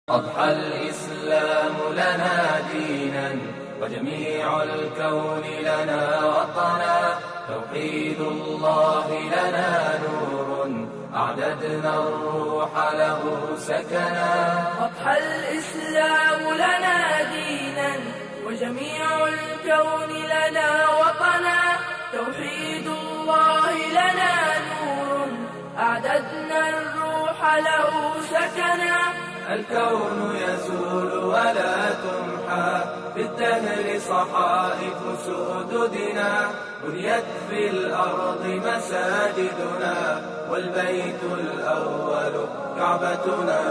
أضحى الإسلام لنا دينا وجميع الكون لنا وطنا، توحيد الله لنا نور أعددنا الروح له سكنا. أضحى الإسلام لنا دينا وجميع الكون لنا وطنا، توحيد الله لنا نور أعددنا الروح له سكنا. الكون يزول ولا تمحى في الدهر صحائف سؤددنا، بنيت في الأرض مساجدنا والبيت الأول كعبتنا.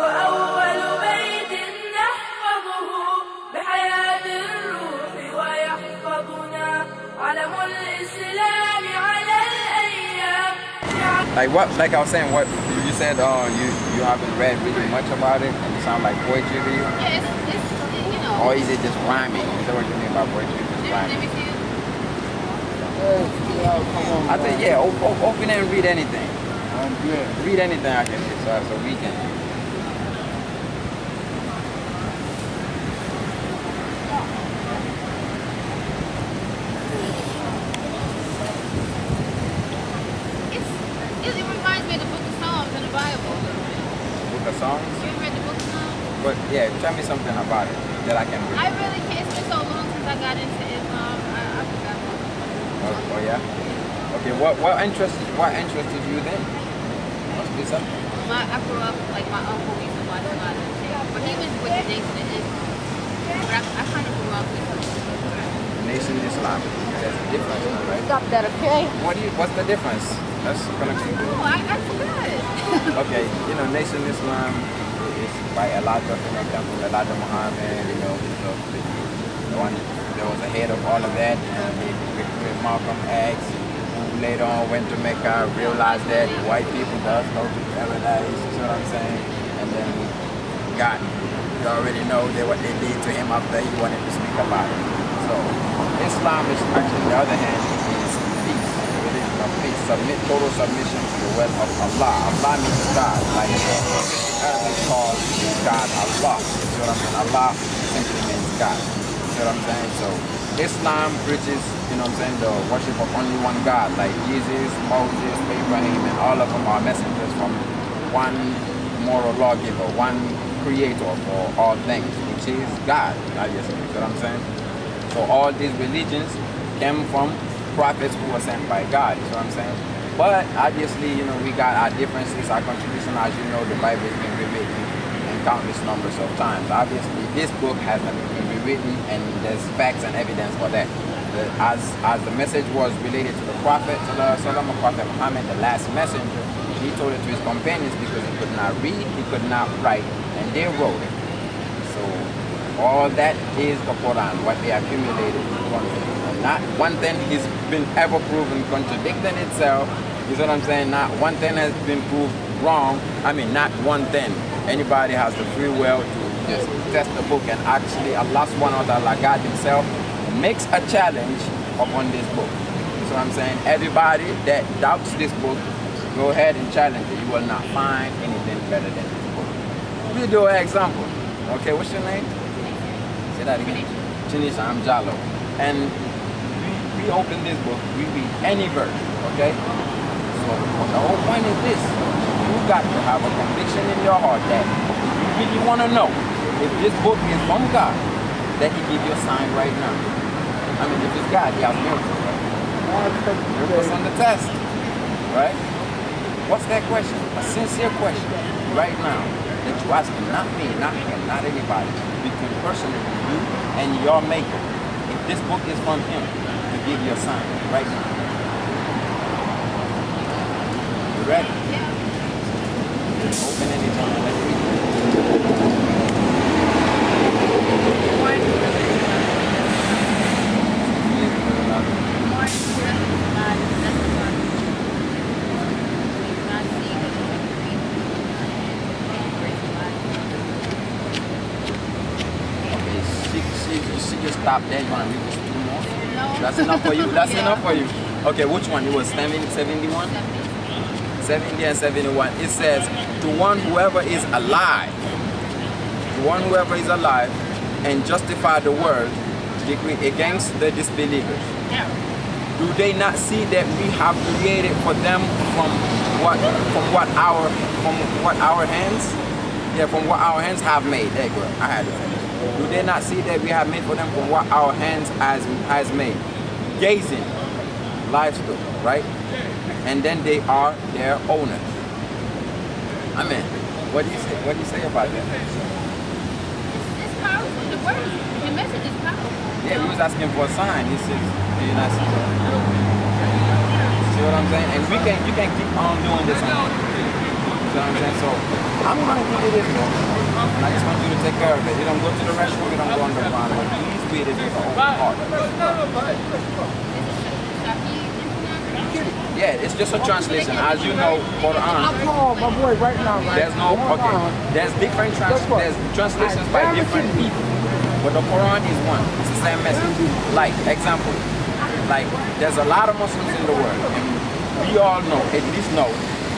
وأول بيت نحفظه بحياة الروح ويحفظنا علم الإسلام على الأيام. Like I was saying, what you said, you haven't read really much about it, and it sounds like poetry to you? Yeah, it's you know. Or is it just rhyming? Is that what you mean by poetry? Just rhyming? I said, yeah, open and read anything. Read anything I can read, so we can. It reminds me of the Book of Psalms in the Bible. Book of Songs? You ever read the Book of Psalms? But yeah, tell me something about it that I can read. I really can't. It's been so long since I got into Islam. I forgot most. Oh yeah? Okay, what interested you then? Must be something. I grew up, like my uncle used to watch a lot of things, but he was with the Nation of Islam. But I kind of grew up with Nation Islam. There's a difference, right? Stop that, okay? What's the difference? That's gonna be good. Oh, I forgot. Okay, Nation Islam is by Elijah, for example, Elijah Muhammad, the one that was the head of all of that, and with Malcolm X, who later on went to Mecca, realized that white people does go to paradise, you see what I'm saying? And then God, you already know what they did to him after he wanted to speak about it. So Islam is actually, the other hand, is peace, religion of peace, total submission to the will of Allah. Allah means God, like Arabic calls God Allah. You see what I'm saying? Allah simply means God. You see what I'm saying? So Islam preaches, the worship of only one God, like Jesus, Moses, Abraham, and all of them are messengers from one moral lawgiver, one creator for all things, which is God, obviously. You see what I'm saying? So all these religions came from prophets who were sent by God, you see what I'm saying? But obviously, we got our differences, our contribution. As you know, the Bible has been rewritten in countless numbers of times. Obviously, this book has been rewritten, and there's facts and evidence for that. As the message was related to the Prophet, Prophet Muhammad, the last messenger, he told it to his companions because he could not read, he could not write, and they wrote it. So all that is the Quran, what they accumulated in one thing. Not one thing has been ever proven contradicting itself. You see what I'm saying? Not one thing has been proved wrong. Not one thing. Anybody has the free will to just test the book, and actually Allah subhanahu wa ta'ala, God himself, makes a challenge upon this book. You see what I'm saying? Everybody that doubts this book, go ahead and challenge it. You will not find anything better than this book. We do an example. Okay, what's your name? Say that again. Janisha, I'm Jalo. And we open this book, we read any verse, okay? So the whole point is this: you got to have a conviction in your heart that you really want to know if this book is from God, that he give you a sign right now. If it's God, he has miracles, right? Miracles on the test, right? What's that question? A sincere question right now that you ask not me, not him, not anybody, between personally you and your maker. If this book is from him, to give you a sign right now. You ready? Yeah. Open anytime. Let's read it. She just stopped there. You want to read this 2 more? No. That's enough for you? That's enough for you? Okay, which one? It was 71? 70 and 71. It says, to one whoever is alive one whoever is alive and justify the world against the disbelievers. Yeah. Do they not see that we have created for them from what our hands have made? There you go. I had to finish. Do they not see that we have made for them from what our hands has made? Gazing, livestock, right? And then they are their owners. Amen. What do you say? What do you say about that? It's powerful. The word, the message is powerful. Yeah, we was asking for a sign. He says, do you not see that? See what I'm saying? And you can keep on doing this. See what I'm saying? So I'm gonna give you this book. And I just want you to take care of it. You don't go to the restroom, you don't go underground, but please read it with your own heart. Yeah, it's just a translation. As you know, Quran. My boy right now, man. There's no, okay. There's different translations by different people. But the Quran is one. It's the same message. Like, example, like there's a lot of Muslims in the world. And we all know, at least know,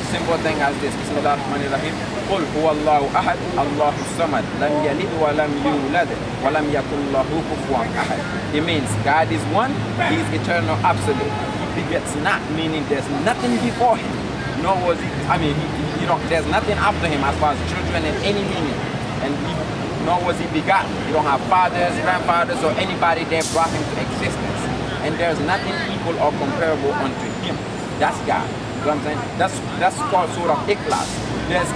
simple thing as this. Bismillahirrahmanirrahim. قُلْ هُوَ اللَّهُ أَحَدٌ اللَّهُ الصَّمَدُ لَمْ يَلِدْ وَلَمْ يُولَدْ وَلَمْ يَكُنْ لَهُ كُفُوًا أَحَدٌ. It means God is one, He is eternal, absolute. He begets not, meaning there's nothing before Him. Nor was He, there's nothing after Him as far as children in any meaning. And nor was He begotten. You don't have fathers, grandfathers, or anybody that brought Him to existence. And there's nothing equal or comparable unto Him. That's God. You know what I'm saying? That's called Surah Ikhlas. There's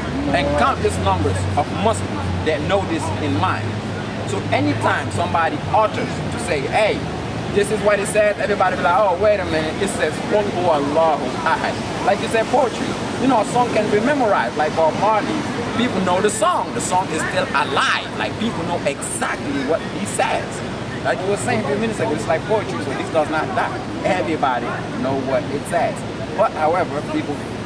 countless numbers of Muslims that know this in mind. So anytime somebody alters to say, hey, this is what it says, everybody be like, oh, wait a minute, it says, قُلْ هُوَ اللَّهُ أَحَدٌ. Like you said, poetry. You know, a song can be memorized, like Bob Marley. People know the song. The song is still alive. Like, people know exactly what he says. Like you were saying a few minutes ago, it's like poetry, so this does not die. Everybody know what it says. But however,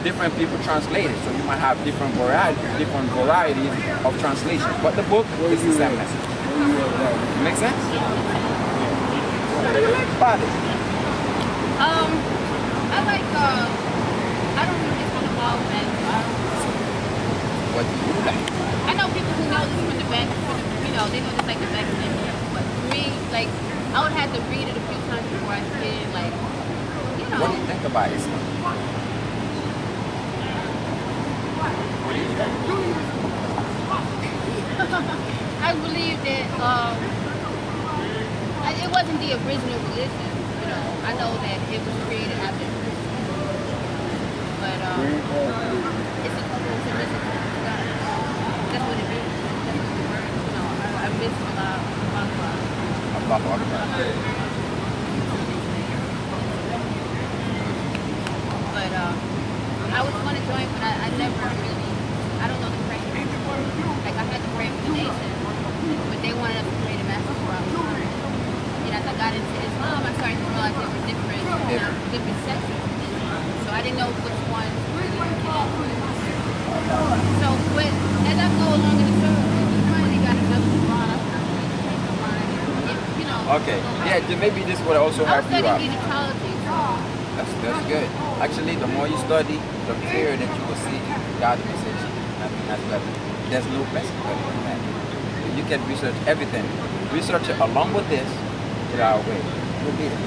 different people translate it, so you might have different varieties of translation. But the book is the same message. Make sense? What do you like about it? I like, I don't know this one about that. What do you like? I know people who know this from the back, they know this like the back of their hand. But for me, like, I would have to read it a few times before I could, like, What do you think about it? I believe that it wasn't the original religion. I know that it was created after Christianity, but it's a religion. That's what it means. That's what the word. I miss Allahu Akbar. But I was going to join, but I never really. I don't know the prayer. Like, I had to pray for the nation, but they wanted us to create a master from. And as I got into Islam, I started to realize there were different sections. So I didn't know which one really belonged to. So as I go along in the circle, you finally got another Quran. Okay, yeah, maybe this would also help you out. I was studying Egyptology. That's good. Actually, the more you study, the clearer that you will see God's message. There's no message better than that. You can research everything. Research it along with this, get our way. You'll be it.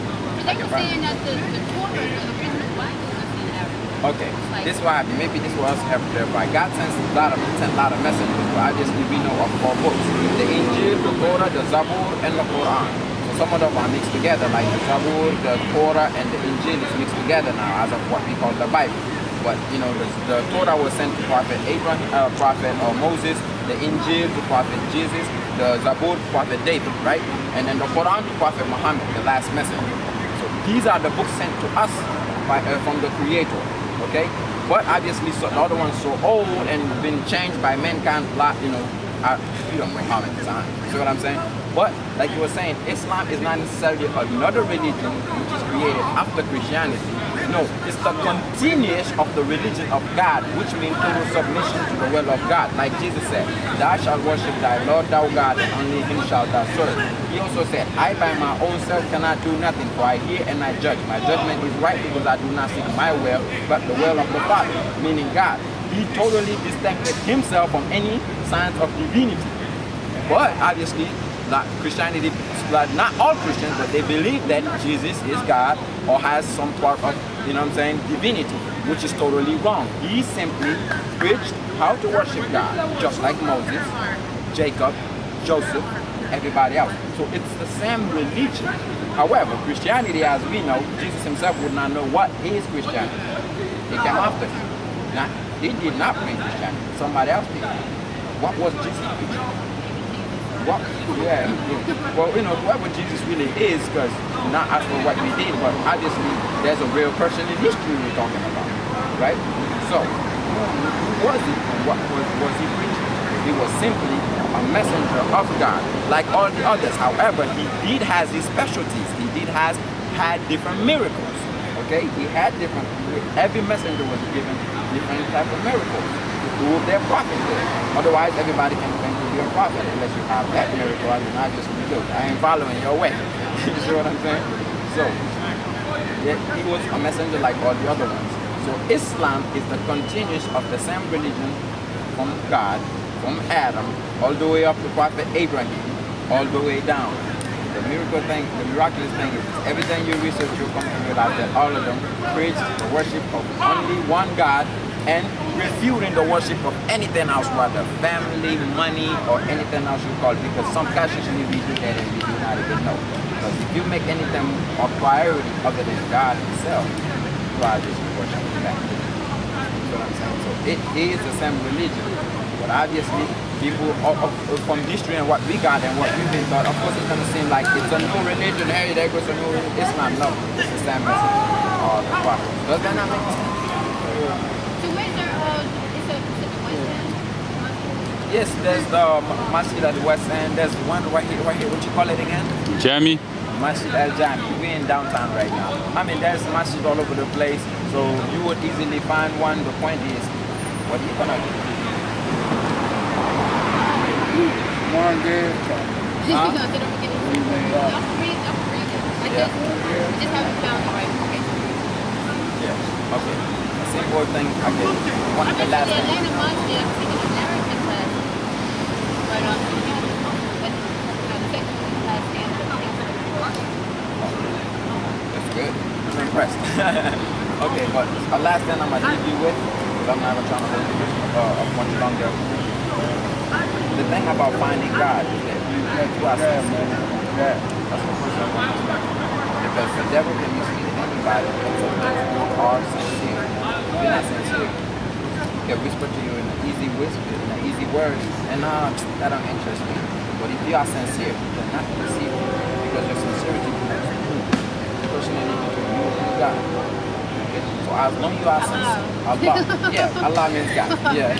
They were saying that the Torah, the original Bible, was in Arabic. Okay, this why maybe this will also help clarify. God sent a lot of messages, but obviously we know of 4 books: the Injil, the Torah, the Zabur, and the Quran. So some of them are mixed together, like the Zabur, the Torah, and the Injil is mixed together now as of what we call the Bible. But the Torah was sent to Prophet Abraham, Prophet Moses, the Injil to Prophet Jesus, the Zabur to Prophet David, right? And then the Quran to Prophet Muhammad, the last messenger. So these are the books sent to us from the Creator, okay? But obviously, the other ones so old and been changed by mankind, we don't know how many times. See what I'm saying? But like you were saying, Islam is not necessarily another religion which is created after Christianity. No, it's the continuation of the religion of God, which means total submission to the will of God. Like Jesus said, thou shalt worship thy Lord thou God, and only him shalt thou serve. He also said, I by my own self cannot do nothing, for I hear and I judge. My judgment is right because I do not seek my will, but the will of the Father, meaning God. He totally distincted himself from any signs of divinity. But obviously, Christianity, not all Christians, but they believe that Jesus is God or has some part of, you know what I'm saying, divinity, which is totally wrong. He simply preached how to worship God, just like Moses, Jacob, Joseph, everybody else. So it's the same religion. However, Christianity, as we know, Jesus himself would not know what is Christianity. He came after him. Now, he did not bring Christianity. Somebody else did. What was Jesus preaching? What? Yeah. Well, you know, whoever Jesus really is, because not as for what we did, but obviously there's a real person in history we're talking about, right? So, who was he? What was he preaching? He was simply a messenger of God, like all the others. However, he did has his specialties. He did had different miracles. Okay, he had different. Every messenger was given different type of miracles to prove their prophethood. Otherwise, everybody can claim to be a prophet unless you have that miracle. I mean, I just look. I ain't following your way. You see what I'm saying? So, yeah, he was a messenger like all the other ones. So Islam is the continuation of the same religion from God, from Adam, all the way up to Prophet Abraham, all the way down. The miracle thing, the miraculous thing is everything you research, you come to realize that all of them preach the worship of only one God and refuting the worship of anything else, whether family, money, or anything else you call it, because some cases we do that and we do not even know. Because if you make anything a priority other than God himself, you are just worshiping that. You know what I'm saying? So it is the same religion. But obviously, people from history and what we got and what we've been taught, of course it's going to seem like it's a new religion. Hey, there goes a new religion. Islam, no. It's the same message. Does that not make sense? So where's there, is it the West End? Yes, there's the Masjid at the West End. There's one right here. What you call it again? Jami? Masjid al-Jami. We're in downtown right now. I mean, there's masjid all over the place, so you would easily find one. The point is, what are you going to do? One day. Just because they don't get it. Y'all can read it. I just haven't found it right. Okay. Yeah. Okay. The same old thing. I get one of the last the Atlanta Mosque, I'm taking American class. But the second class That's good. I'm impressed. Okay, but the last thing I'm gonna leave you with, because I'm not even trying to hold you much longer. The thing about finding God is that you are sincere. That's the first thing I want to say. Because the devil can mislead anybody except those who are sincere. If you're not sincere, he can whisper to you in an easy whisper, in an easy word, and that don't interest me. But if you are sincere, you're not deceived. Because your sincerity connects you personally between you and God. Okay? So as long as you are sincere, Allah, yeah, Allah means God. Yeah.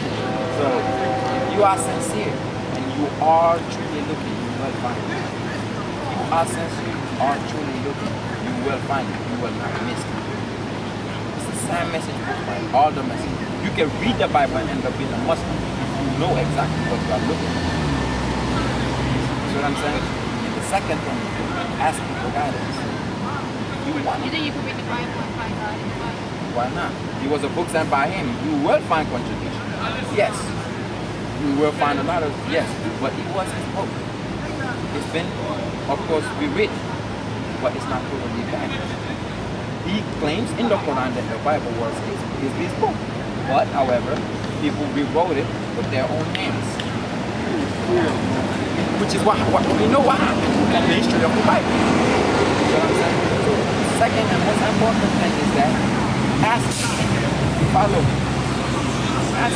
So if you are sincere and you are truly looking, you will find it. If you are sincere, you are truly looking, you will find it. You will not miss it. It's the same message by all the messages. You can read the Bible and end up being a Muslim if you know exactly what you are looking for. See what I'm saying? And the second thing is asking for guidance. You want You it. think you can read the Bible and find God in the Bible? Why not? He was a book sent by him. You will find contradiction. Yes. You will find a lot of, yes. But it was his book. It's been, of course, rewritten. But it's not totally bad. He claims in the Quran that the Bible was his book. But, however, people rewrote it with their own hands. Which is what we know what happened in the history of the Bible. You know what I'm saying? So, second and most important thing is that ask, follow, ask.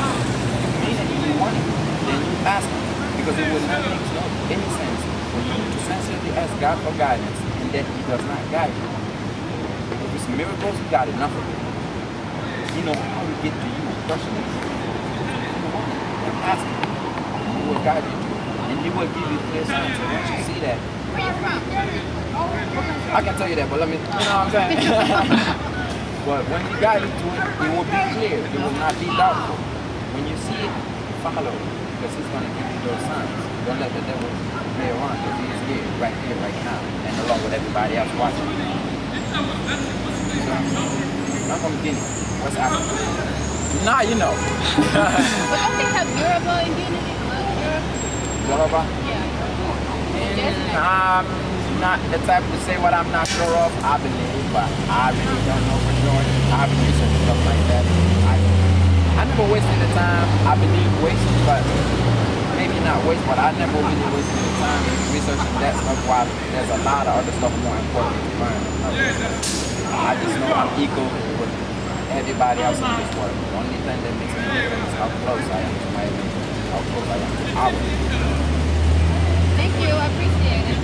Mean it if you want it, then you ask him. Because it will not make any sense for you to sincerely ask God for guidance and that he does not guide you. If it's miracles, you got enough of it. You know how to get to you personally. And ask him. He will guide you to it. And he will give you clear signs. And once you see that, Where you from? I can tell you that, but let me, you know what I'm saying? But when he guides you to it, it will be clear. It will not be doubtful. When you see it, follow it. Because he's going to give you those signs. Don't let the devil play around, because he is here, right now, and along with everybody else watching. So, I'm from Guinea, West Africa. Nah, you know. But don't they have Yoruba in Guinea? Europe? blah, blah, blah. Yeah. And I'm not the type to say what I'm not sure of. I believe, but I really don't know for sure. I haven't researched stuff like that. I never wasted the time. I believe wasted, but maybe not waste, but I never really wasted the time researching that stuff while there's a lot of other stuff more important to learn. I just know I'm equal with everybody else in this world. The only thing that makes me different is how close I am to my religion, how close I am to our religion. Thank you, I appreciate it.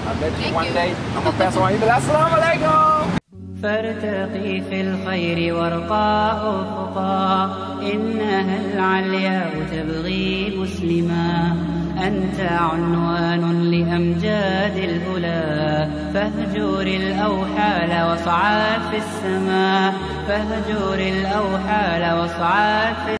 I bet you one day I'm gonna pass on you, but assalamu alaikum. فارتقي في الخير وارقى أفقا إنها العلياء تبغي مسلما أنت عنوان لأمجاد الأولى فاهجر الأوحال واصعد في السماء فاهجر الأوحال واصعد في